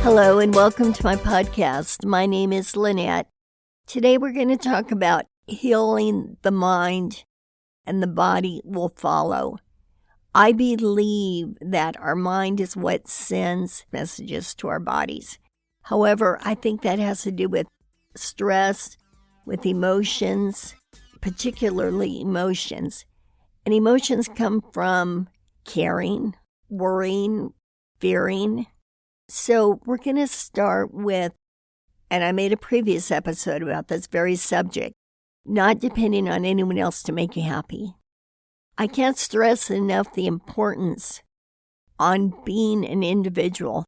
Hello and welcome to my podcast. My name is Lynette. Today we're going to talk about healing the mind and the body will follow. I believe that our mind is what sends messages to our bodies. However, I think that has to do with stress, with emotions, particularly emotions. And emotions come from caring, worrying, fearing. So we're going to start with, and I made a previous episode about this very subject, not depending on anyone else to make you happy. I can't stress enough the importance on being an individual,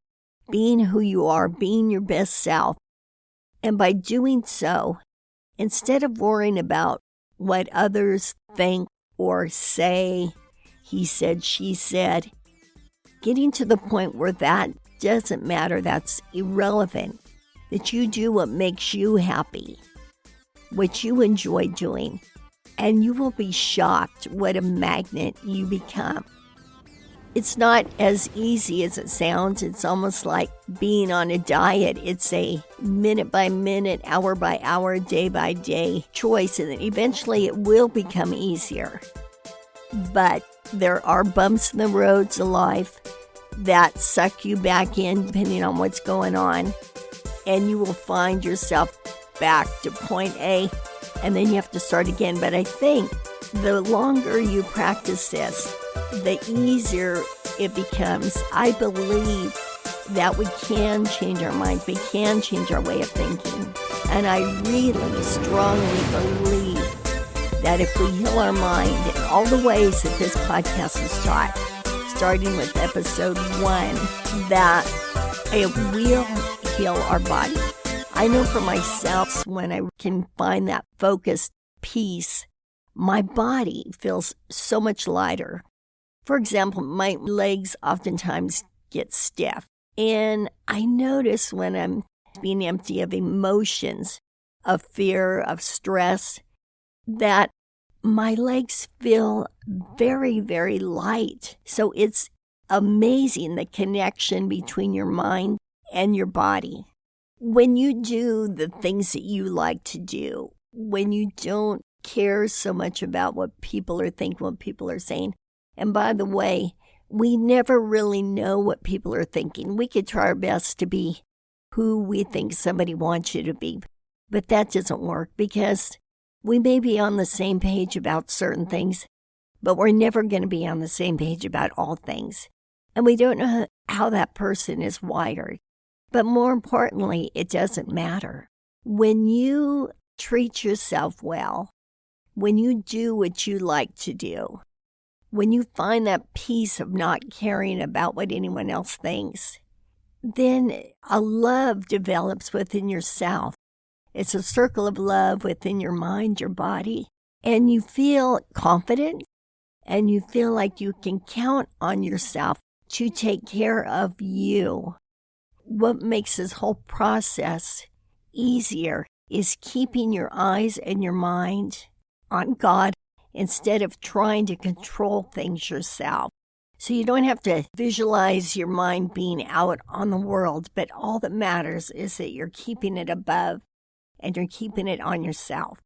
being who you are, being your best self. And by doing so, instead of worrying about what others think or say, he said, she said, getting to the point where that doesn't matter, that's irrelevant, that you do what makes you happy, what you enjoy doing, and you will be shocked what a magnet you become. It's not as easy as it sounds. It's almost like being on a diet. It's a minute by minute, hour by hour, day by day choice, and then eventually it will become easier. But there are bumps in the roads of life that suck you back in depending on what's going on, and you will find yourself back to point A, and then you have to start again. But I think the longer you practice this, the easier it becomes. I believe that we can change our minds, we can change our way of thinking, and I really strongly believe that if we heal our mind in all the ways that this podcast is taught, starting with episode 1, that it will heal our body. I know for myself, when I can find that focused peace, my body feels so much lighter. For example, my legs oftentimes get stiff. And I notice when I'm being empty of emotions, of fear, of stress, that my legs feel very, very light. So it's amazing the connection between your mind and your body. When you do the things that you like to do, when you don't care so much about what people are thinking, what people are saying. And by the way, we never really know what people are thinking. We could try our best to be who we think somebody wants you to be, but that doesn't work because we may be on the same page about certain things, but we're never going to be on the same page about all things. And we don't know how that person is wired. But more importantly, it doesn't matter. When you treat yourself well, when you do what you like to do, when you find that peace of not caring about what anyone else thinks, then a love develops within yourself. It's a circle of love within your mind, your body, and you feel confident and you feel like you can count on yourself to take care of you. What makes this whole process easier is keeping your eyes and your mind on God instead of trying to control things yourself. So you don't have to visualize your mind being out on the world, but all that matters is that you're keeping it above and you're keeping it on yourself.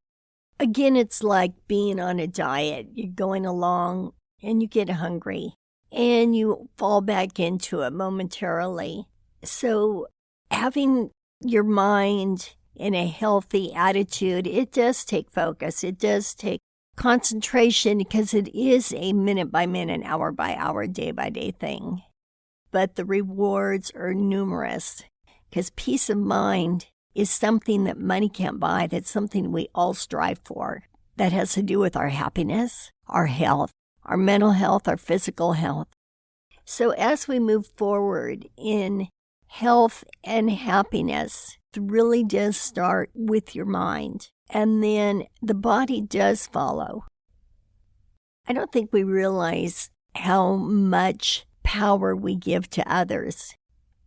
Again, it's like being on a diet. You're going along and you get hungry and you fall back into it momentarily. So having your mind in a healthy attitude, it does take focus. It does take concentration because it is a minute by minute, hour by hour, day by day thing. But the rewards are numerous because peace of mind is something that money can't buy. That's something we all strive for. That has to do with our happiness, our health, our mental health, our physical health. So as we move forward in health and happiness, it really does start with your mind. And then the body does follow. I don't think we realize how much power we give to others.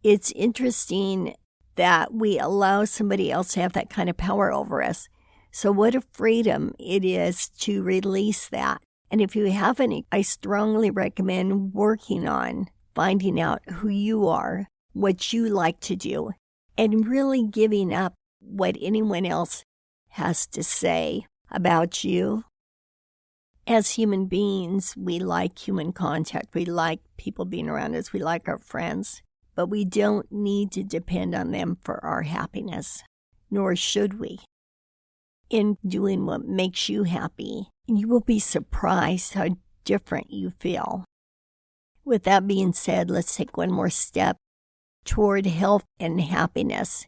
It's interesting that we allow somebody else to have that kind of power over us. So what a freedom it is to release that. And if you haven't, I strongly recommend working on finding out who you are, what you like to do and really giving up what anyone else has to say about you. As human beings, we like human contact. We like people being around us. We like our friends. But we don't need to depend on them for our happiness, nor should we. In doing what makes you happy, you will be surprised how different you feel. With that being said, let's take one more step toward health and happiness,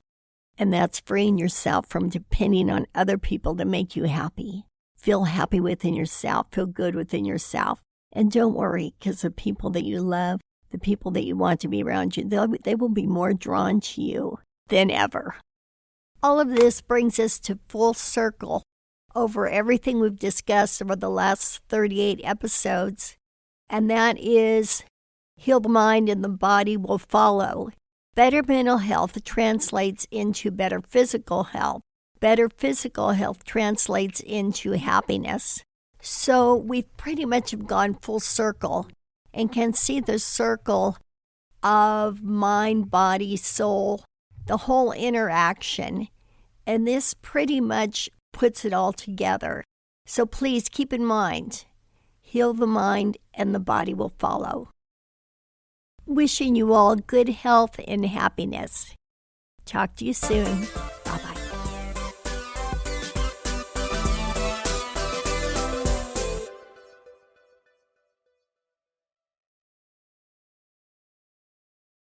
and that's freeing yourself from depending on other people to make you happy. Feel happy within yourself, feel good within yourself, and don't worry, because the people that you love, the people that you want to be around you, they will be more drawn to you than ever. All of this brings us to full circle over everything we've discussed over the last 38 episodes, and that is heal the mind and the body will follow. Better mental health translates into better physical health. Better physical health translates into happiness. So we've pretty much gone full circle and can see the circle of mind, body, soul, the whole interaction. And this pretty much puts it all together. So please keep in mind, heal the mind and the body will follow. Wishing you all good health and happiness. Talk to you soon. Bye-bye.